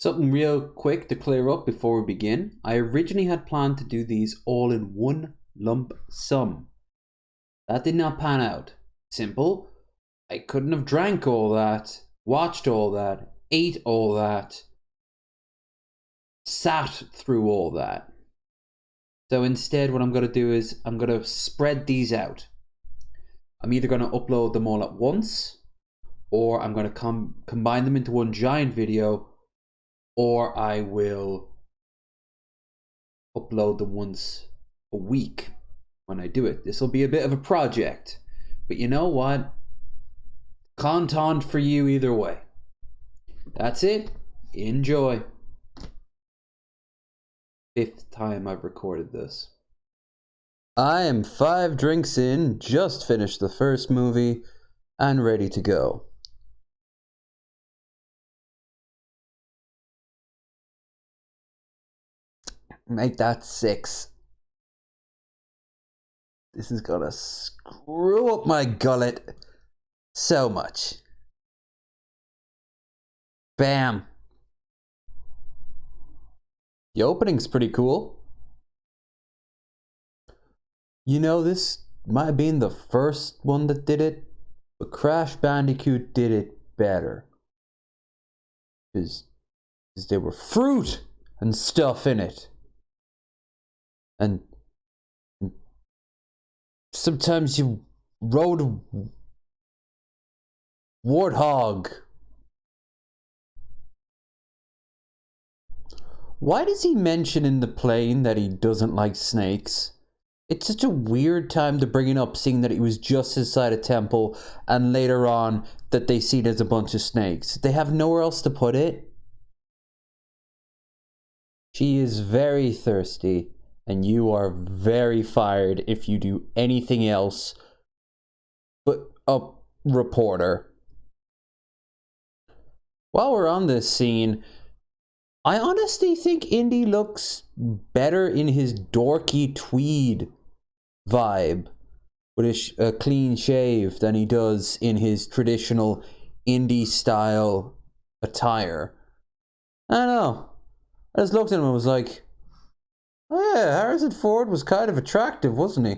Something real quick to clear up before we begin. I originally had planned to do these all in one lump sum. That did not pan out. Simple. I couldn't have drank all that, watched all that, ate all that, sat through all that. So instead what I'm going to do is I'm going to spread these out. I'm either going to upload them all at once, or I'm going to combine them into one giant video, or I will upload them once a week when I do it. This will be a bit of a project, but you know what? Content for you either way. That's it. Enjoy. 5th time I've recorded this. I am 5 drinks in, just finished the first movie, and ready to go. Make that 6. This is gonna screw up my gullet so much. Bam. The opening's pretty cool. You know, this might have been the first one that did it, but Crash Bandicoot did it better. Because there were fruit and stuff in it. And sometimes you rode a warthog. Why does he mention in the plane that he doesn't like snakes? It's such a weird time to bring it up, seeing that he was just inside a temple, and later on that they see there's a bunch of snakes. They have nowhere else to put it. She is very thirsty, and you are very fired if you do anything else but a reporter. While we're on this scene, I honestly think Indy looks better in his dorky tweed vibe with a clean shave than he does in his traditional indie style attire. I don't know. I just looked at him and was like, oh yeah, Harrison Ford was kind of attractive, wasn't he?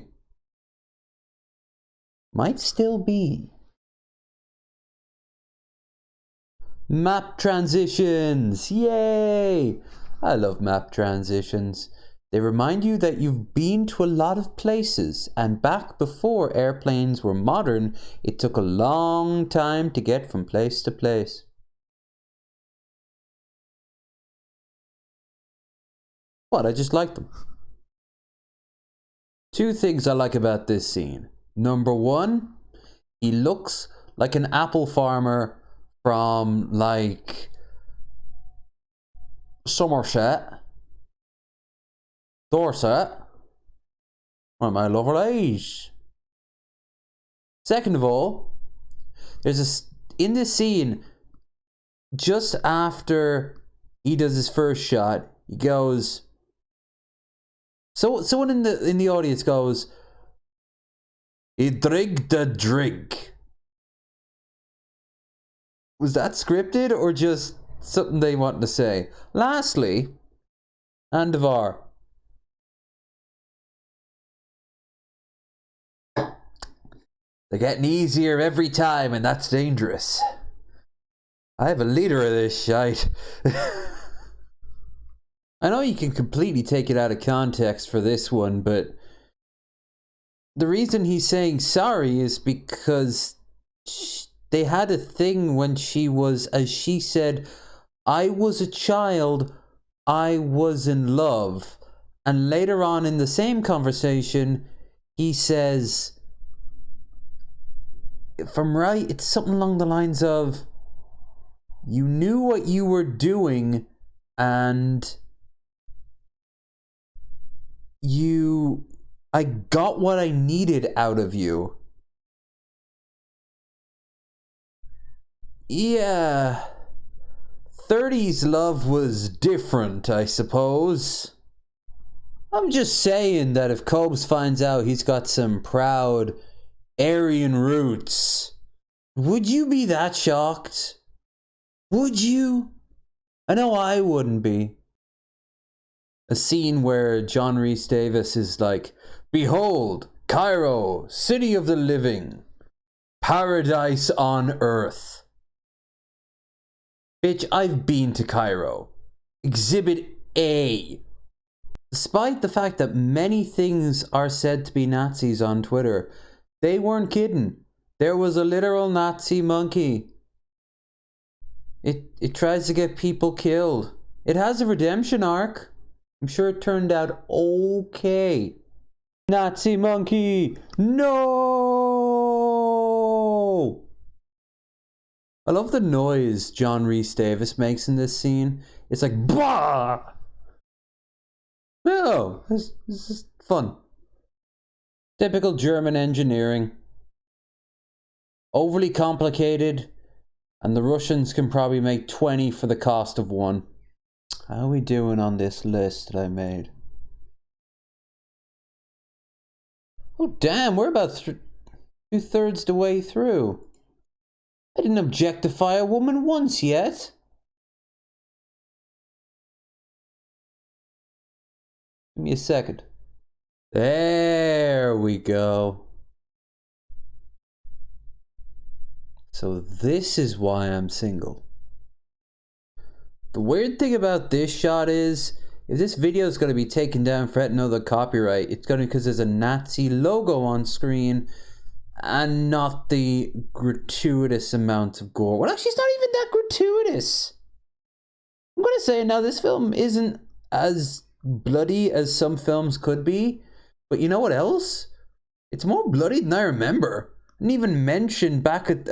Might still be. Map transitions! Yay! I love map transitions. They remind you that you've been to a lot of places, and back before airplanes were modern, it took a long time to get from place to place. But I just like them. 2 things I like about this scene. Number 1, he looks like an apple farmer from, like, Somerset, Dorset, one of my lovelies. Second of all, in this scene, just after he does his first shot, he goes, someone in the audience goes, he drank the drink. Was that scripted or just something they wanted to say? Lastly, Andavar. They're getting easier every time, and that's dangerous. I have a leader of this shite. I know you can completely take it out of context for this one, but the reason he's saying sorry is because they had a thing when she was, as she said, I was a child, I was in love. And later on in the same conversation, he says, if I'm right, it's something along the lines of, you knew what you were doing, and I got what I needed out of you. Yeah, 30s love was different, I suppose. I'm just saying that if Cobes finds out he's got some proud Aryan roots, would you be that shocked? Would you? I know I wouldn't be. A scene where John Rhys Davis is like, "Behold, Cairo, city of the living, paradise on earth." Bitch, I've been to Cairo. Exhibit A. Despite the fact that many things are said to be Nazis on Twitter, they weren't kidding. There was a literal Nazi monkey. It tries to get people killed. It has a redemption arc. I'm sure it turned out okay. Nazi monkey! No! I love the noise John Rhys Davis makes in this scene. It's like, bah! No, this is fun. Typical German engineering. Overly complicated, and the Russians can probably make 20 for the cost of one. How are we doing on this list that I made? Oh damn, we're about 2/3 the way through. I didn't objectify a woman once yet. Give me a second. There we go. So this is why I'm single. The weird thing about this shot is, if this video is going to be taken down for another copyright, it's going to because there's a Nazi logo on screen and not the gratuitous amount of gore. Well, actually, it's not even that gratuitous. I'm going to say now, this film isn't as bloody as some films could be, but you know what else? It's more bloody than I remember. I didn't even mention back at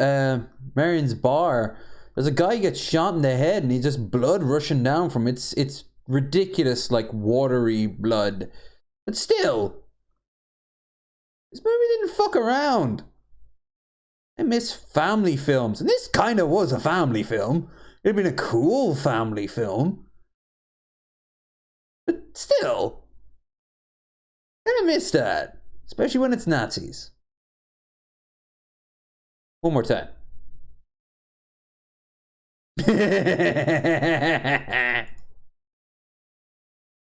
Marion's bar, there's a guy gets shot in the head and he's just blood rushing down from it. It's ridiculous, like watery blood. But still, this movie didn't fuck around. I miss family films, and this kind of was a family film. It'd been a cool family film. But still, I miss that. Especially when it's Nazis. One more time.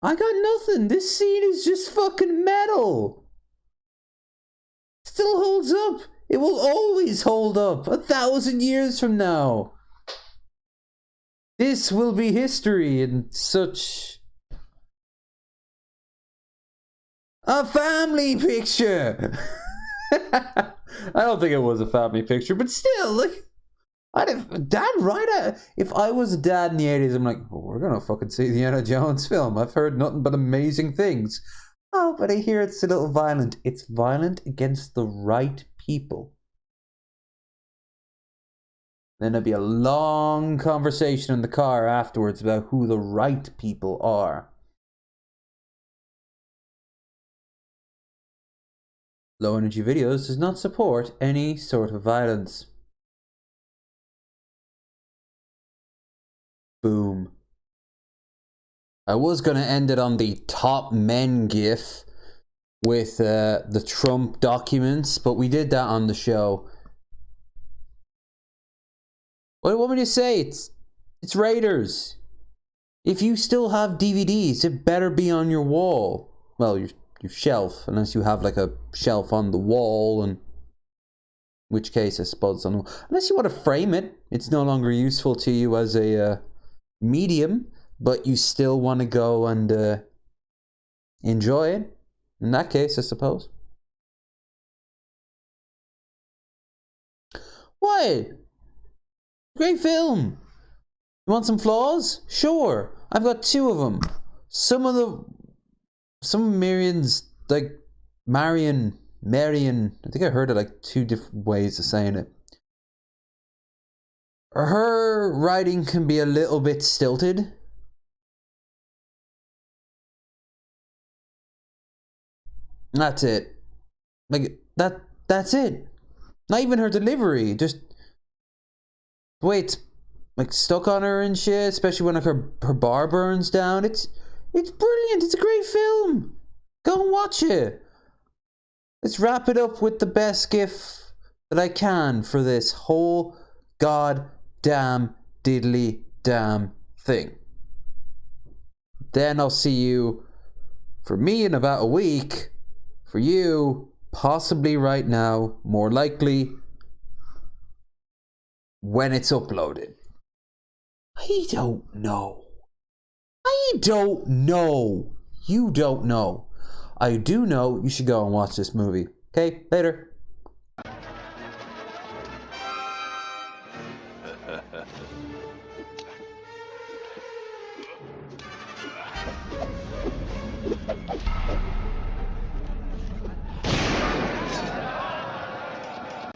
I got nothing. This scene is just fucking metal. Still holds up. It will always hold up 1,000 years from now. This will be history and such. A family picture. I don't think it was a family picture, but still, like, if I was a dad in the 80s, I'm like, well, we're gonna fucking see the Indiana Jones film. I've heard nothing but amazing things. Oh, but I hear it's a little violent. It's violent against the right people. Then there'll be a long conversation in the car afterwards about who the right people are. Low Energy Videos does not support any sort of violence. Boom. I was going to end it on the top men gif with the Trump documents, but we did that on the show. What do you want me to say? It's Raiders. If you still have DVDs, it better be on your wall. Well, your shelf, unless you have like a shelf on the wall, in which case I suppose unless you want to frame it, it's no longer useful to you as a medium, but you still want to go and enjoy it. In that case, I suppose. What? Great film. You want some flaws? Sure. I've got 2 of them. Some of Marion's, like, Marion, I think I heard it like 2 different ways of saying it. Her writing can be a little bit stilted. That's it. Like, that's it. Not even her delivery, just the way it's like stuck on her and shit, especially when like her bar burns down. It's brilliant. It's a great film. Go and watch it. Let's wrap it up with the best gif that I can for this whole goddamn diddly damn thing. Then I'll see you, for me, in about a week. For you, possibly right now. More likely when it's uploaded. I don't know. You don't know. I do know you should go and watch this movie. Okay, later.